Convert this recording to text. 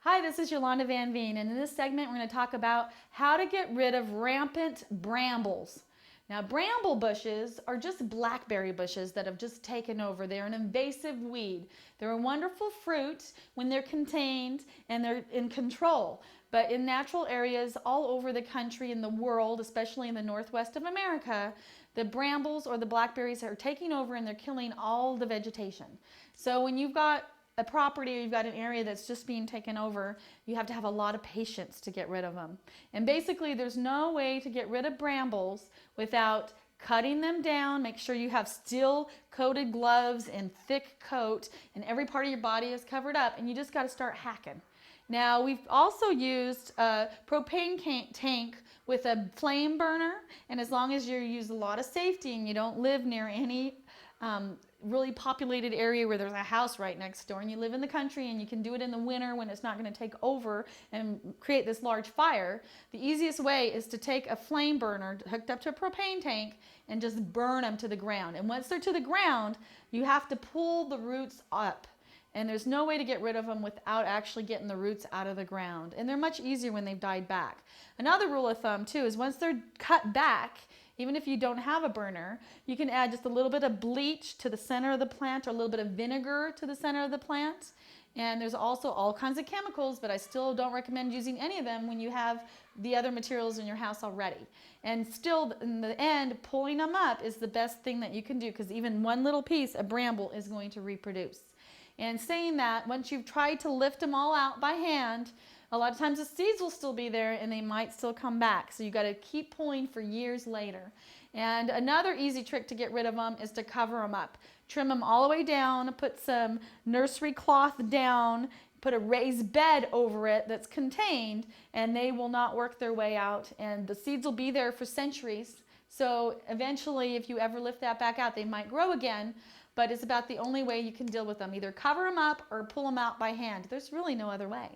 Hi, this is Yolanda Van Veen, and in this segment we're going to talk about how to get rid of rampant brambles. Now, bramble bushes are just blackberry bushes that have just taken over. They're an invasive weed. They're a wonderful fruit when they're contained and they're in control. But in natural areas all over the country and the world, especially in the northwest of America, the brambles or the blackberries are taking over and they're killing all the vegetation. So when you've got a property or you've got an area that's just being taken over, you have to have a lot of patience to get rid of them. And basically there's no way to get rid of brambles without cutting them down. Make sure you have steel coated gloves and thick coat and every part of your body is covered up, and you just got to start hacking. Now, we've also used a propane tank with a flame burner, and as long as you use a lot of safety and you don't live near any really populated area where there's a house right next door, and you live in the country and you can do it in the winter when it's not going to take over and create this large fire, the easiest way is to take a flame burner hooked up to a propane tank and just burn them to the ground. And once they're to the ground, you have to pull the roots up. And there's no way to get rid of them without actually getting the roots out of the ground. And they're much easier when they've died back. Another rule of thumb too is once they're cut back, even if you don't have a burner, you can add just a little bit of bleach to the center of the plant or a little bit of vinegar to the center of the plant. And there's also all kinds of chemicals, but I still don't recommend using any of them when you have the other materials in your house already. And still, in the end, pulling them up is the best thing that you can do, because even one little piece of bramble is going to reproduce. And saying that, once you've tried to lift them all out by hand, a lot of times the seeds will still be there and they might still come back. So you've got to keep pulling for years later. And another easy trick to get rid of them is to cover them up. Trim them all the way down, put some nursery cloth down, put a raised bed over it that's contained, and they will not work their way out. And the seeds will be there for centuries. So eventually, if you ever lift that back out, they might grow again, but it's about the only way you can deal with them. Either cover them up or pull them out by hand. There's really no other way.